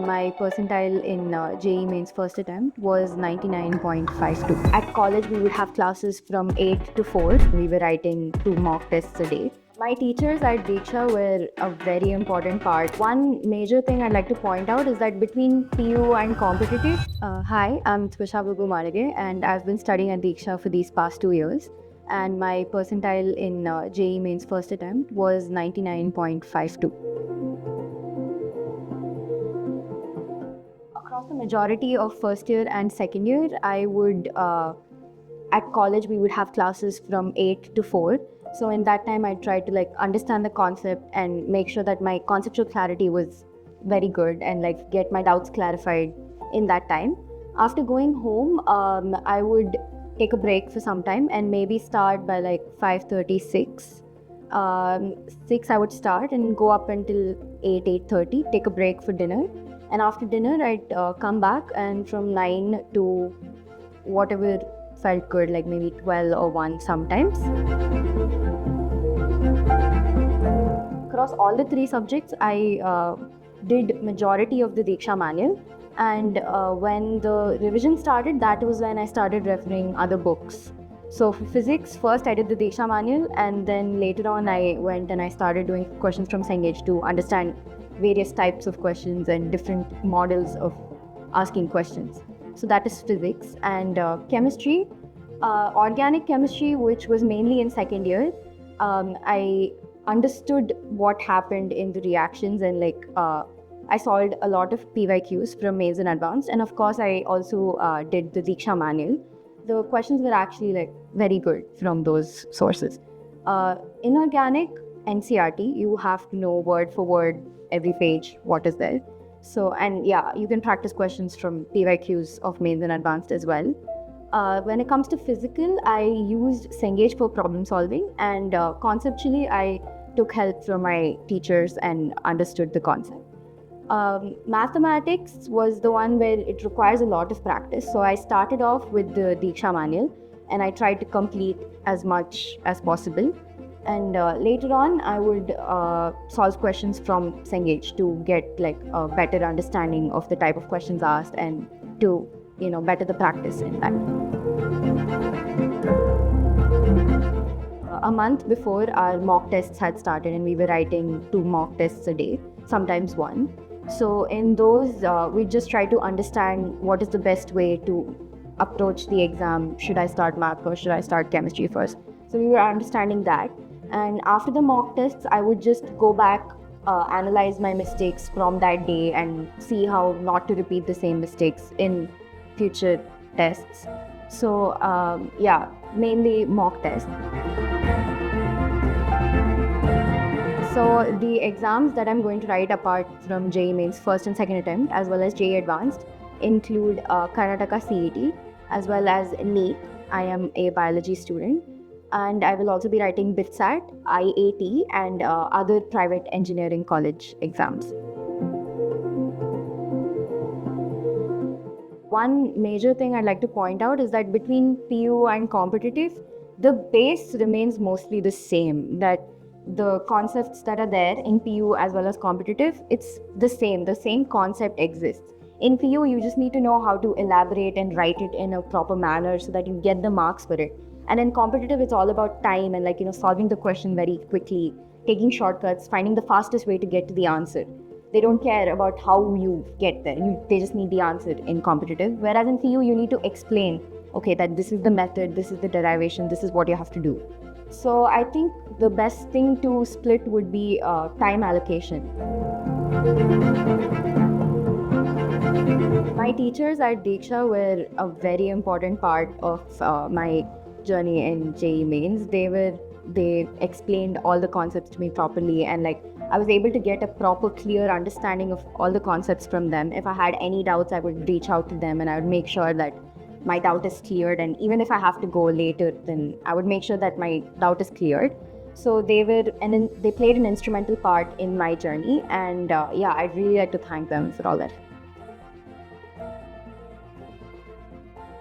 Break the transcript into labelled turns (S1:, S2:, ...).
S1: My percentile in JEE Mains first attempt was 99.52. At college, we would have classes from 8 to 4. We were writing 2 mock tests a day. My teachers at Diksha were a very important part. One major thing I'd like to point out is that between PU and competitive, hi, I'm Twisha Marage, and I've been studying at Diksha for these past 2 years. And my percentile in JEE Mains first attempt was 99.52. Across the majority of first year and second year, I would, at college, we would have classes from 8 to 4. So in that time, I tried to understand the concept and make sure that my conceptual clarity was very good and get my doubts clarified in that time. After going home, I would take a break for some time and maybe start by 5:36. 6 I would start and go up until 8:30, take a break for dinner. And after dinner, I'd come back, and from 9 to whatever felt good, like maybe 12 or 1 sometimes. Across all the 3 subjects, I did majority of the Diksha manual. And when the revision started, that was when I started referring other books. So for physics, first I did the Diksha manual, and then later on I went and I started doing questions from Cengage to understand various types of questions and different models of asking questions. So that is physics. And chemistry, organic chemistry, which was mainly in second year, I understood what happened in the reactions, and I solved a lot of PYQs from Mains and Advanced. And of course, I also did the Diksha manual. The questions were actually very good from those sources. Inorganic NCRT, you have to know word for word every page what is there. So, and yeah, you can practice questions from PYQs of Mains and Advanced as well. When it comes to physical, I used Cengage for problem solving, and conceptually I took help from my teachers and understood the concept. Mathematics was the one where it requires a lot of practice. So I started off with the Diksha manual and I tried to complete as much as possible. And later on, I would solve questions from Cengage to get a better understanding of the type of questions asked and to better the practice in that. A month before, our mock tests had started and we were writing 2 mock tests a day, sometimes 1. So in those, we just try to understand what is the best way to approach the exam. Should I start math or should I start chemistry first? So we were understanding that. And after the mock tests, I would just go back, analyze my mistakes from that day and see how not to repeat the same mistakes in future tests. So yeah, mainly mock tests. So the exams that I'm going to write apart from JEE Mains first and second attempt, as well as JEE Advanced, include Karnataka CET, as well as NEET. I am a biology student. And I will also be writing BITSAT, IAT, and other private engineering college exams. One major thing I'd like to point out is that between PU and competitive, the base remains mostly the same. That the concepts that are there in PU as well as competitive, it's the same concept exists. In PU, you just need to know how to elaborate and write it in a proper manner so that you get the marks for it. And in competitive, it's all about time and solving the question very quickly, taking shortcuts, finding the fastest way to get to the answer. They don't care about how you get there. They just need the answer in competitive. Whereas in PU, you need to explain, okay, that this is the method, this is the derivation, this is what you have to do. So I think the best thing to split would be time allocation. My teachers at Diksha were a very important part of my journey in JEE Mains. They explained all the concepts to me properly, and I was able to get a proper clear understanding of all the concepts from them. If I had any doubts, I would reach out to them and I would make sure that my doubt is cleared, and even if I have to go later, then I would make sure that my doubt is cleared. So they played an instrumental part in my journey, and yeah, I'd really like to thank them for all that.